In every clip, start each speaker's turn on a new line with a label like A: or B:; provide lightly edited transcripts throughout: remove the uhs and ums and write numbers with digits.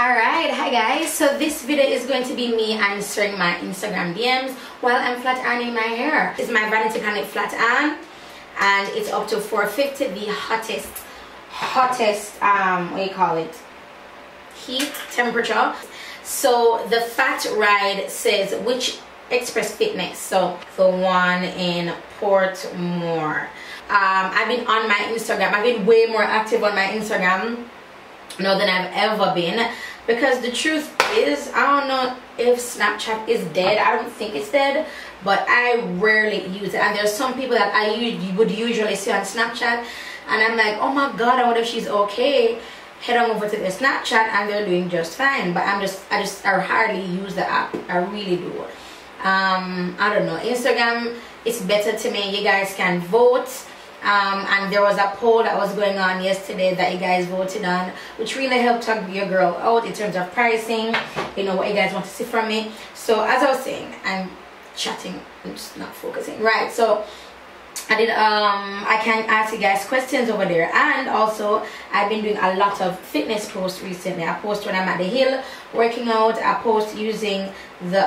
A: Alright, hi guys. So this video is going to be me answering my Instagram DMs while I'm flat ironing my hair. It's my Vanity Planet flat iron and it's up to 450, the hottest what do you call it, heat temperature. So the fat ride says which Express Fitness, so the one in Portmore. I've been on my Instagram, I've been way more active on my Instagram now than I've ever been, because the truth is, I don't know if Snapchat is dead. I don't think it's dead, but I rarely use it, and there's some people that I would usually see on Snapchat and I'm like, oh my god, I wonder if she's okay. Head on over to their Snapchat and they're doing just fine, but I hardly use the app. I really do. I don't know, Instagram is better to me. You guys can vote. And there was a poll that was going on yesterday that you guys voted on, which really helped help your girl out in terms of pricing, you know, what you guys want to see from me. So as I was saying, I'm chatting, I'm just not focusing. Right, so I can ask you guys questions over there, and also I've been doing a lot of fitness posts recently. I post when I'm at the hill working out, I post using the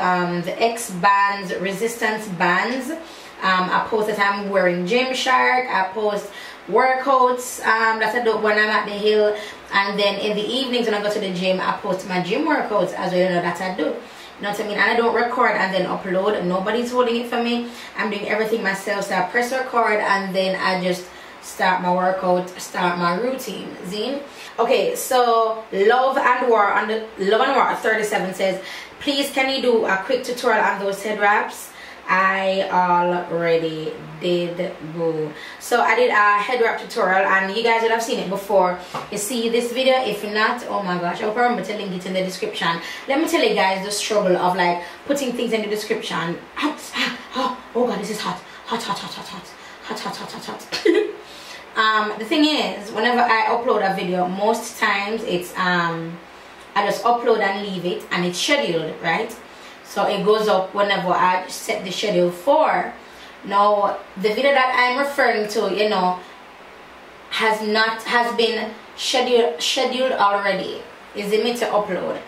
A: X bands, resistance bands. I post that I'm wearing Gymshark. I post workouts that I do when I'm at the hill, and then in the evenings when I go to the gym, I post my gym workouts as well, you know, that I do. You know what I mean? And I don't record and then upload. Nobody's holding it for me. I'm doing everything myself. So I press record and then I just start my workout, start my routine. Zine? Okay, so Love and War 37 says, please can you do a quick tutorial on those head wraps? I already did, boo. So I did a head wrap tutorial and you guys would have seen it before. You see this video? If not, oh my gosh, I'll remember to link it in the description. Let me tell you guys the struggle of like putting things in the description. Oh god, this is hot. Hot. The thing is, whenever I upload a video, most times it's I just upload and leave it and it's scheduled, right? So it goes up whenever I set the schedule for. Now the video that I'm referring to, you know, has been scheduled already. Is it meant to upload?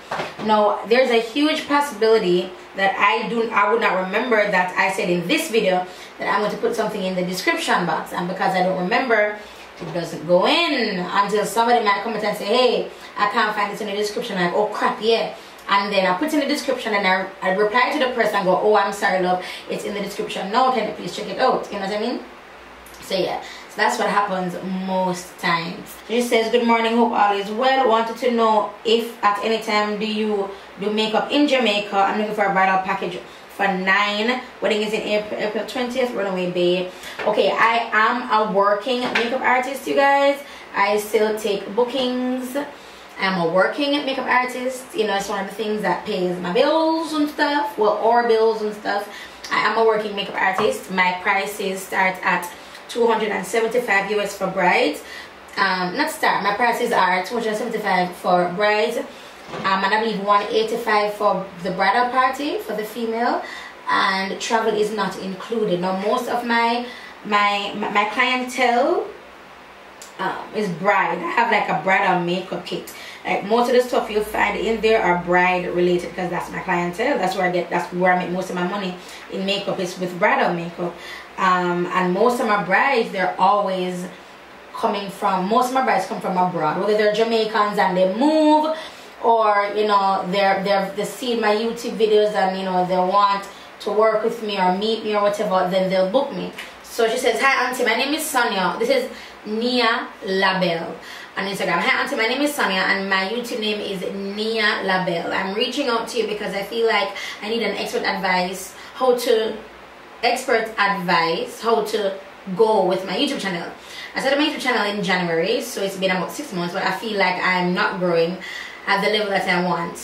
A: Now there's a huge possibility that I would not remember that I said in this video that I'm going to put something in the description box, and because I don't remember, it doesn't go in until somebody might comment and say, hey, I can't find this in the description. I'm like, oh crap, yeah. And then I put in the description and I reply to the person and go, oh, I'm sorry love, it's in the description now, can you please check it out? You know what I mean? So yeah, so that's what happens most times. She says, good morning, hope all is well. Wanted to know if at any time do you do makeup in Jamaica. I'm looking for a bridal package for 9. Wedding is in April 20th, Runaway Bay. Okay, I am a working makeup artist, you guys. I still take bookings. I'm a working makeup artist. You know, it's one of the things that pays my bills and stuff. Well, our bills and stuff. I am a working makeup artist. My prices start at $275 US for brides. My prices are $275 for brides. And I believe $185 for the bridal party for the female. And travel is not included. Now, most of my clientele is bride. I have like a bridal makeup kit. Like most of the stuff you'll find in there are bride related, because that's my clientele. That's where I make most of my money in makeup, is with bridal makeup. And most of my brides, they're always coming from, most of my brides come from abroad, whether they're Jamaicans and they move, or you know, they see my YouTube videos and you know, they want to work with me or meet me or whatever, then they'll book me. So she says, hi auntie, my name is Sonia. This is Nia Labelle on Instagram. Hi auntie, my name is Sonia and my YouTube name is Nia Labelle. I'm reaching out to you because I feel like I need an expert advice how to go with my YouTube channel. I started my YouTube channel in January, so it's been about 6 months, but I feel like I'm not growing at the level that I want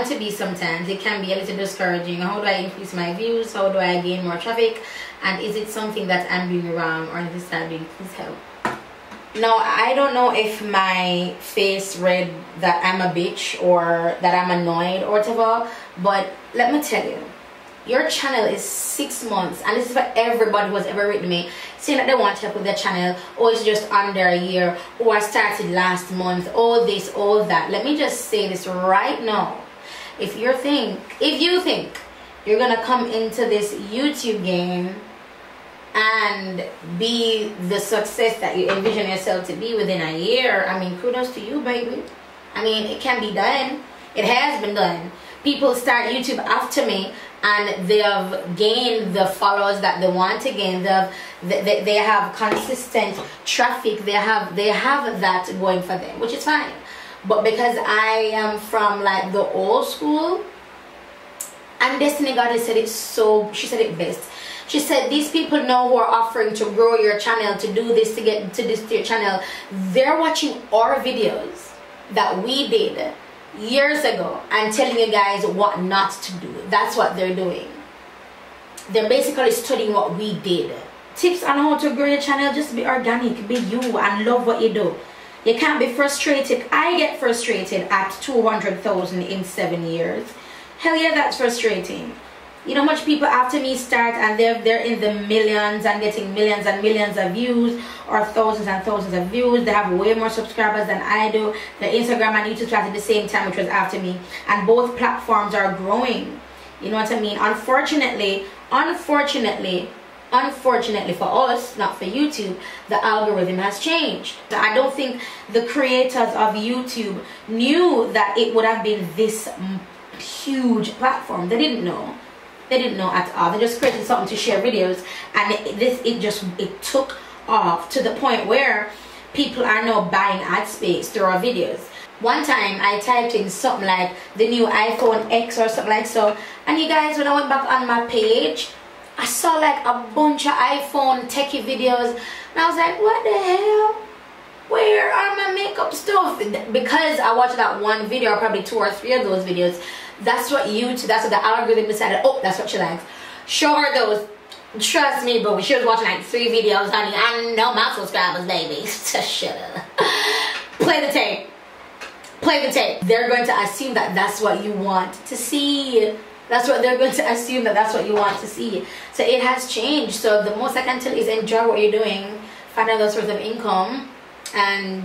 A: to be. Sometimes it can be a little discouraging. How do I increase my views? How do I gain more traffic? And is it something that I'm doing wrong, or is that doing? Please help. Now I don't know if my face read that I'm a bitch or that I'm annoyed or whatever, but let me tell you, your channel is 6 months, and this is for everybody who has ever written me saying that they want help with their channel, or it's just under a year, or I started last month, all this, all that. Let me just say this right now. If you think you're gonna come into this YouTube game and be the success that you envision yourself to be within a year, I mean, kudos to you, baby. I mean, it can be done. It has been done. People start YouTube after me, and they have gained the followers that they want to gain. They have consistent traffic. They have that going for them, which is fine. But because I am from like the old school, and Destiny Goddess said it so, she said it best. She said, these people now who are offering to grow your channel, to do this, to get to this to your channel, they're watching our videos that we did years ago and telling you guys what not to do. That's what they're doing. They're basically studying what we did. Tips on how to grow your channel: just be organic, be you, and love what you do. You can't be frustrated. I get frustrated at 200,000 in 7 years. Hell yeah, that's frustrating. You know how much people after me start and they're in the millions and getting millions and millions of views, or thousands and thousands of views. They have way more subscribers than I do. The Instagram and YouTube started at the same time, which was after me, and both platforms are growing. You know what I mean? Unfortunately for us, not for YouTube, the algorithm has changed. I don't think the creators of YouTube knew that it would have been this huge platform. They didn't know. They didn't know at all. They just created something to share videos, and it took off to the point where people are now buying ad space through our videos. One time I typed in something like the new iPhone X or something like so, and you guys, when I went back on my page, I saw like a bunch of iPhone techie videos, and I was like, what the hell? Where are my makeup stuff? Because I watched that one video, or probably 2 or 3 of those videos. That's what the algorithm decided, oh, that's what she likes. Show her those. Trust me, boo. She was watching like 3 videos, honey. I know my subscribers, baby. Shut up. Play the tape. Play the tape. They're going to assume that that's what you want to see. That's what they're going to assume, that's what you want to see. So it has changed. So the most I can tell is enjoy what you're doing. Find another source of income and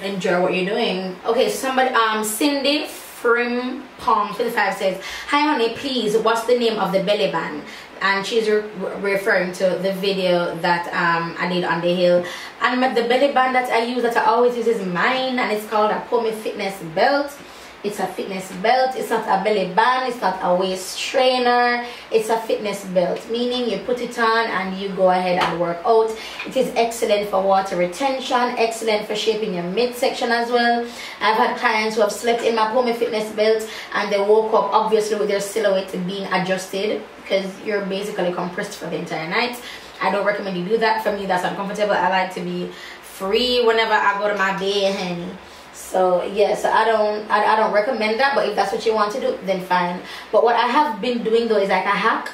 A: enjoy what you're doing. Okay, somebody, Cindy Frim Palm 25 says, hi honey, please, what's the name of the belly band? And she's referring to the video that I did on the hill. And the belly band that I use, that I always use, is mine, and it's called a Pomi Fitness Belt. It's a fitness belt. It's not a belly band. It's not a waist trainer. It's a fitness belt, meaning you put it on and you go ahead and work out. It is excellent for water retention, excellent for shaping your midsection as well. I've had clients who have slept in my Pomi Fitness belt and they woke up obviously with their silhouette being adjusted, because you're basically compressed for the entire night. I don't recommend you do that. For me, that's uncomfortable. I like to be free whenever I go to my bed, honey. So yeah, so I don't recommend that, but if that's what you want to do, then fine. But what I have been doing though is like a hack,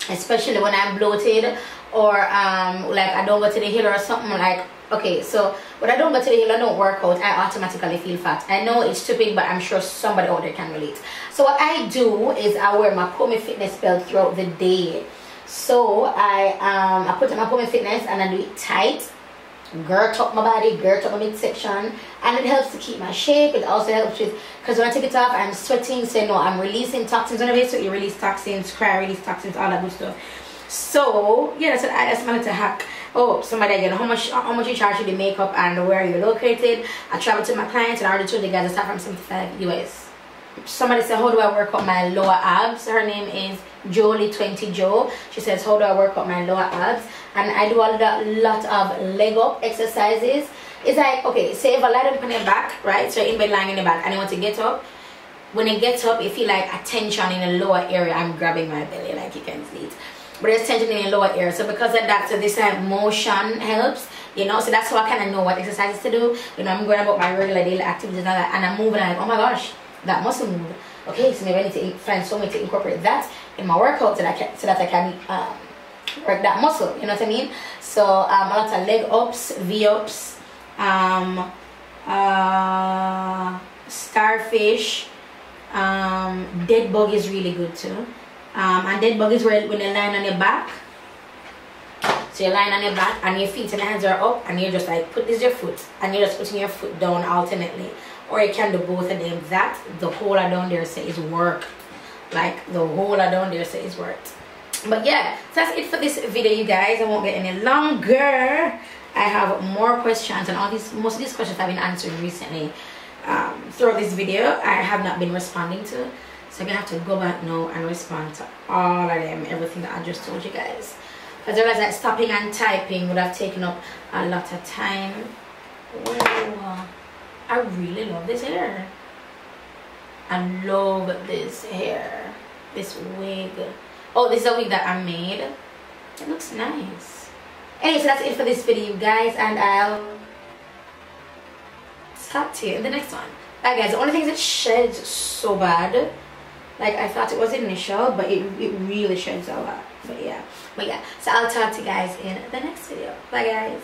A: especially when I'm bloated, or like I don't go to the hill or something. Like, okay, so when I don't go to the hill, I don't work out, I automatically feel fat. I know it's stupid, but I'm sure somebody out there can relate. So what I do is I wear my Pomi Fitness belt throughout the day. So I put on my Pomi Fitness and I do it tight, girt up my body, girt up my midsection, and it helps to keep my shape. It also helps with, because when I take it off, I'm sweating, so you know I'm releasing toxins. Whenever you release toxins, cry, release toxins, all that good stuff. So yeah, that's my little hack. Oh, somebody again, how much you charge for the makeup and where you're located? I travel to my clients and I already told the guys I start from 75 US. Somebody said, how do I work up my lower abs? Her name is Jolie20 Joe. She says, how do I work up my lower abs? And I do a lot of leg up exercises. It's like, okay, say if I lie down on your back, right? So you're in bed lying on your back and you want to get up. When you get up, you feel like a tension in the lower area. I'm grabbing my belly, like you can see it. But there's tension in the lower area. So because of that, so this motion helps, you know. So that's how I kind of know what exercises to do. You know, I'm going about my regular daily activities and all that, and I'm moving like, oh my gosh, that muscle move. Okay, so maybe I need to find some way to incorporate that in my workout so that I can work that muscle. You know what I mean? So a lot of leg ups, V-ups, starfish, dead bug is really good too. And dead bug is where when you're lying on your back. So you're lying on your back and your feet and hands are up, and you just like put this your foot and you're just putting your foot down alternately, or you can do both of them. That the whole I down there say is work. Like the whole I down there say is work. But yeah, so that's it for this video, you guys. I won't get any longer. I have more questions, and most of these questions have been answered recently throughout this video. I have not been responding to, so I'm gonna have to go back now and respond to all of them, everything that I just told you guys. Because I realized that stopping and typing would have taken up a lot of time. Whoa, I really love this hair. I love this hair, this wig. Oh, this is a wig that I made. It looks nice. Anyway, so that's it for this video, you guys, and I'll talk to you in the next one. Bye, guys. The only thing is it sheds so bad. Like, I thought it was initial, but it really sheds a lot. But yeah, so I'll talk to you guys in the next video. Bye, guys.